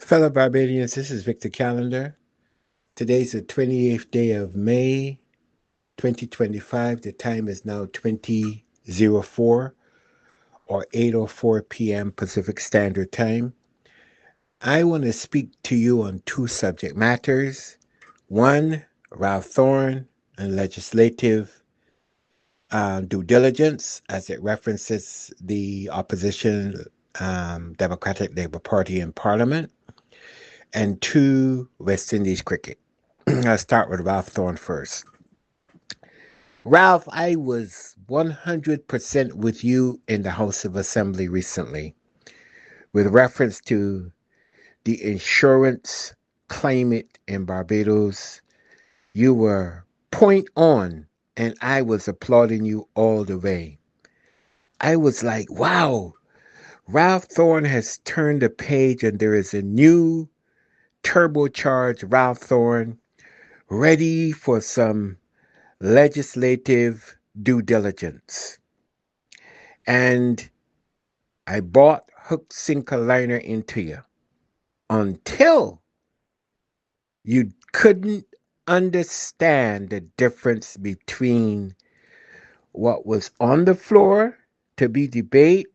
Fellow Barbadians, this is Victor Callender. Today's the 28th day of May, 2025. The time is now 20:04 or 8:04 p.m. Pacific Standard Time. I want to speak to you on two subject matters. One, Ralph Thorne and legislative due diligence as it references the opposition Democratic Labour Party in Parliament. And two, West Indies cricket. I'll start with Ralph Thorne first. Ralph, I was 100% with you in the House of Assembly recently with reference to the insurance climate in Barbados. You were point on, and I was applauding you all the way. I was like, wow, Ralph Thorne has turned the page, and there is a new turbocharged Ralph Thorne ready for some legislative due diligence. And I bought hook, sinker, liner into you until you couldn't understand the difference between what was on the floor to be debated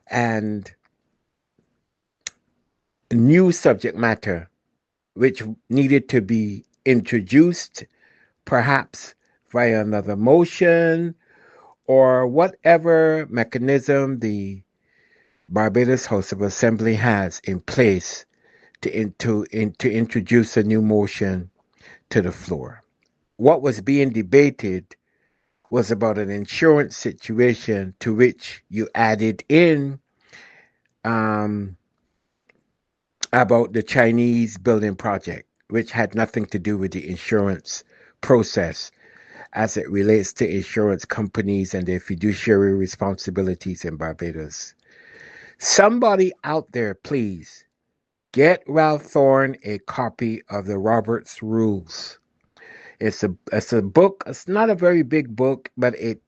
and new subject matter which needed to be introduced perhaps via another motion or whatever mechanism the Barbados House of Assembly has in place to introduce a new motion to the floor. What was being debated was about an insurance situation to which you added in um, about the Chinese building project, which had nothing to do with the insurance process as it relates to insurance companies and their fiduciary responsibilities in Barbados. Somebody out there, please get Ralph Thorne a copy of the Roberts Rules. It's a book. It's not a very big book, but it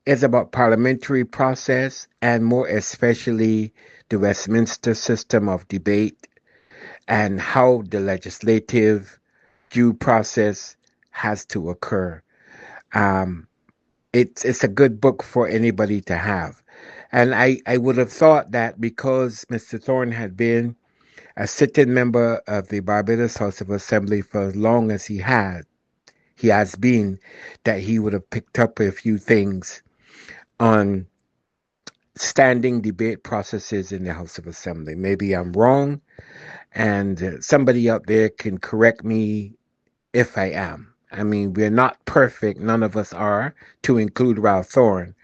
is about parliamentary process and more especially the Westminster system of debate and how the legislative due process has to occur. Um, it's a good book for anybody to have. And I would have thought that because Mr. Thorne had been a sitting member of the Barbados House of Assembly for as long as he has been, that he would have picked up a few things on standing debate processes in the House of Assembly. Maybe I'm wrong, and somebody out there can correct me if I am. I mean, we're not perfect, none of us are, to include Ralph Thorne,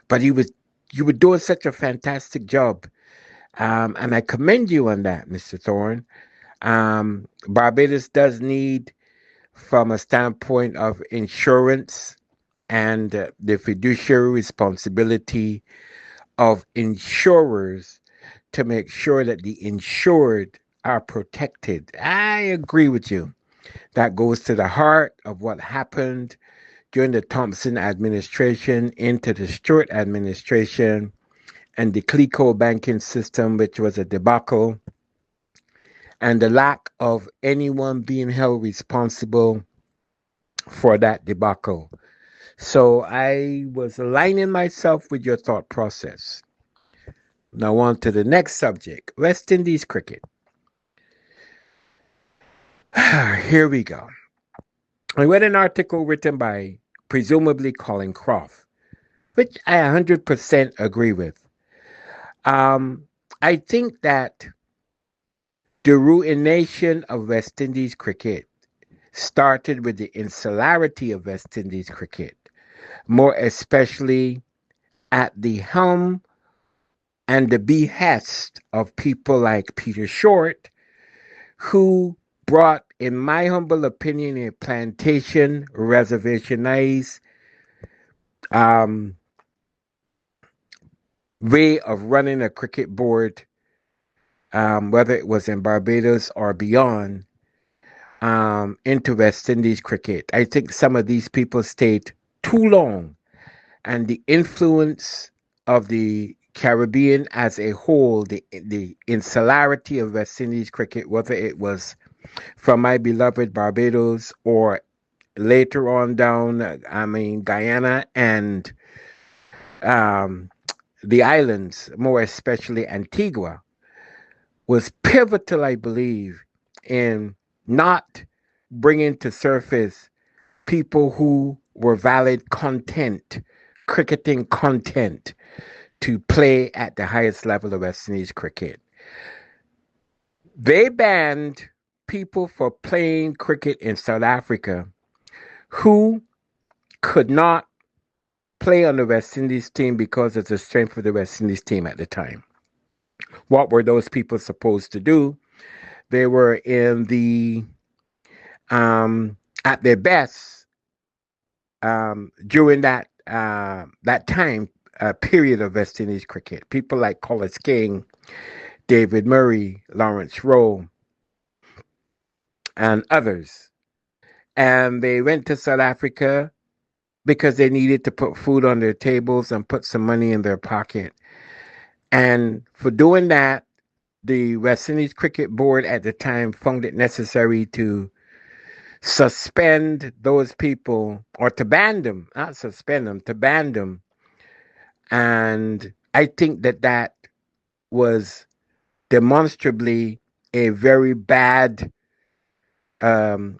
but you were doing such a fantastic job, and I commend you on that, Mr. Thorne. Barbados does need, from a standpoint of insurance and the fiduciary responsibility of insurers to make sure that the insured are protected. I agree with you. That goes to the heart of what happened during the Thompson administration into the Stewart administration and the CLICO banking system, which was a debacle, and the lack of anyone being held responsible for that debacle. So I was aligning myself with your thought process. Now on to the next subject, West Indies cricket. Here we go. I read an article written by presumably Colin Croft, which I 100% agree with. Um, I think that the ruination of West Indies cricket started with the insularity of West Indies cricket, more especially at the helm and the behest of people like Peter Short, who brought, in my humble opinion, a plantation reservationized um, way of running a cricket board, whether it was in Barbados or beyond, into West Indies cricket. I think some of these people stayed too long, and the influence of the Caribbean as a whole, the insularity of West Indies cricket, whether it was from my beloved Barbados or later on down, Guyana and um, the islands, more especially Antigua, was pivotal, I believe, in not bringing to surface people who were valid content, cricketing content, to play at the highest level of West Indies cricket. They banned people for playing cricket in South Africa who could not play on the West Indies team because of the strength of the West Indies team at the time. What were those people supposed to do? They were in the at their best during that time period of West Indies cricket. People like Colin King, David Murray, Lawrence Rowe, and others. And they went to South Africa because they needed to put food on their tables and put some money in their pocket. And for doing that, the West Indies Cricket Board at the time found it necessary to suspend those people or to ban them, not suspend them, to ban them. And I think that was demonstrably a very bad um,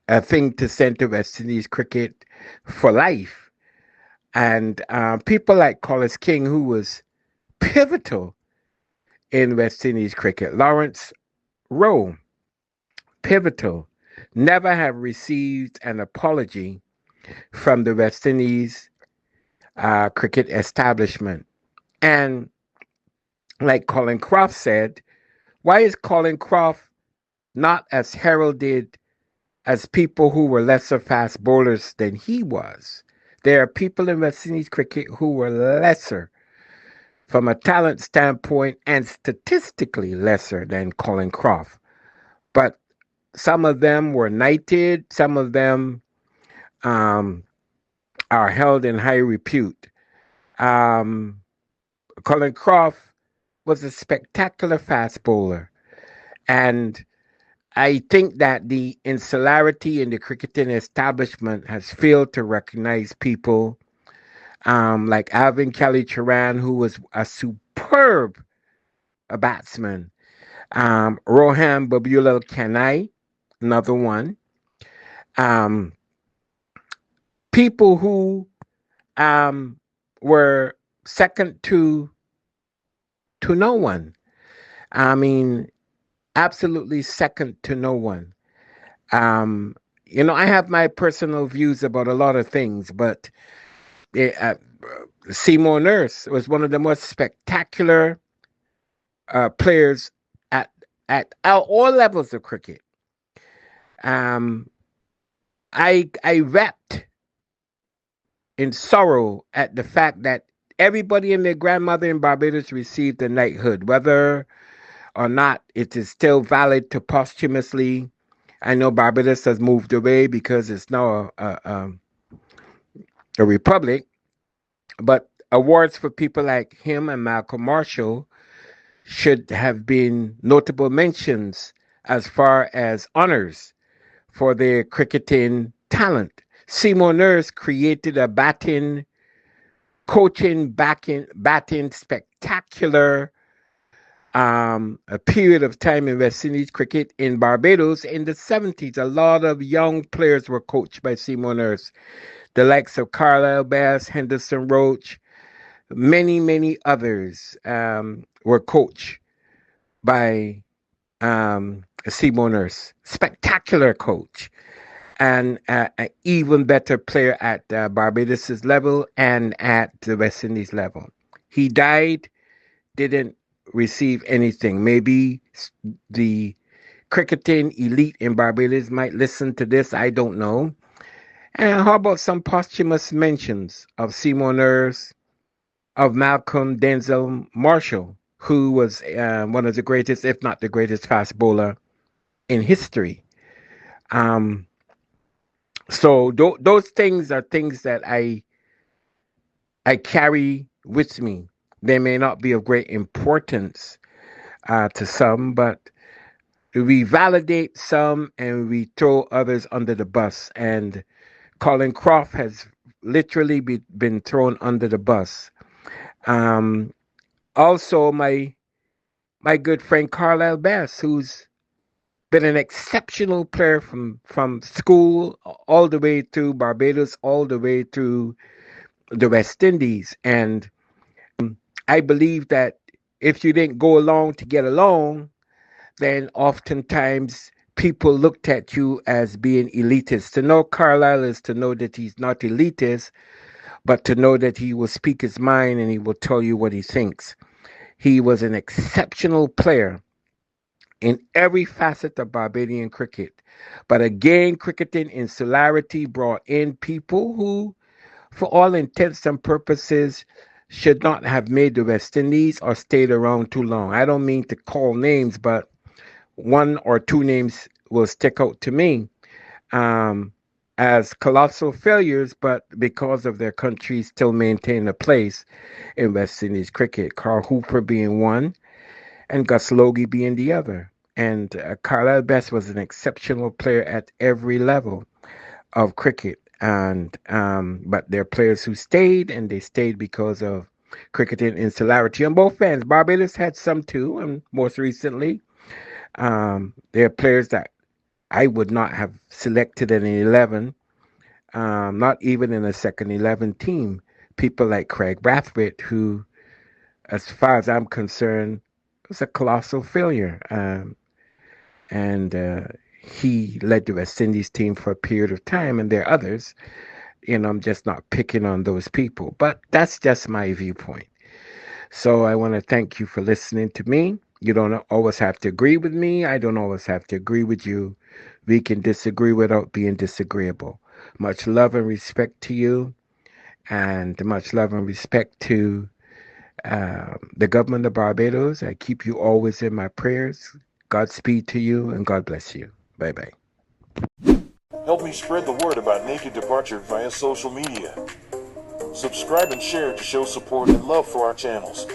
a thing to send to West Indies cricket for life. And people like Colin King, who was pivotal in West Indies cricket, Lawrence Rowe, pivotal, never have received an apology from the West Indies cricket establishment. And like Colin Croft said, why is Colin Croft not as heralded as people who were lesser fast bowlers than he was? There are people in West Indies cricket who were lesser from a talent standpoint and statistically lesser than Colin Croft. But some of them were knighted, some of them um, are held in high repute. Um, Colin Croft was a spectacular fast bowler. And I think that the insularity in the cricketing establishment has failed to recognize people like Alvin Kelly Charan, who was a superb batsman. Rohan Babulal Kanai, another one. Um, People who um, were second to no one. I mean, absolutely second to no one. Um, I have my personal views about a lot of things, but it, Seymour Nurse was one of the most spectacular players at all levels of cricket. Um, I wept in sorrow at the fact that everybody and their grandmother in Barbados received a knighthood, whether or not it is still valid to posthumously. I know Barbados has moved away because it's now a republic, but awards for people like him and Malcolm Marshall should have been notable mentions as far as honors for their cricketing talent. Seymour Nurse created a batting spectacular a period of time in West Indies cricket in Barbados in the 70s. A lot of young players were coached by Seymour Nurse, the likes of Carlisle Bass, Henderson Roach, many others were coached by Seymour Nurse. Spectacular coach and an even better player at Barbados's level and at the West Indies level. He died, didn't receive anything. Maybe the cricketing elite in Barbados might listen to this. I don't know. And how about some posthumous mentions of Seymour Nurse, of Malcolm Denzel Marshall, who was one of the greatest, if not the greatest, fast bowler in history. Um, those things are things that I carry with me. They may not be of great importance to some, but we validate some and we throw others under the bus. And Colin Croft has literally been thrown under the bus. Um, Also, my good friend Carlisle Bass, who's been an exceptional player from school all the way through Barbados, all the way through the West Indies. And I believe that if you didn't go along to get along, then oftentimes people looked at you as being elitist. To know Carlisle is to know that he's not elitist, but to know that he will speak his mind and he will tell you what he thinks. He was an exceptional player in every facet of Barbadian cricket. But again, cricketing insularity brought in people who, for all intents and purposes, should not have made the West Indies or stayed around too long. I don't mean to call names, but one or two names will stick out to me um, as colossal failures, but because of their country still maintain a place in West Indies cricket. Carl Hooper being one, and Gus Logie being the other. And Carlisle Best was an exceptional player at every level of cricket. And but there are players who stayed, and they stayed because of cricketing insularity on both ends. Barbados had some too, and most recently, there are players that I would not have selected in an 11, not even in a second 11 team. People like Craig Brathwaite, who, as far as I'm concerned, was a colossal failure. And he led the West Indies team for a period of time, and there are others. I'm just not picking on those people, but that's just my viewpoint. So I want to thank you for listening to me. You don't always have to agree with me. I don't always have to agree with you. We can disagree without being disagreeable. Much love and respect to you, and much love and respect to the government of Barbados. I keep you always in my prayers. Godspeed to you, and God bless you. Bye bye. Help me spread the word about Naked Departure via social media. Subscribe and share to show support and love for our channels.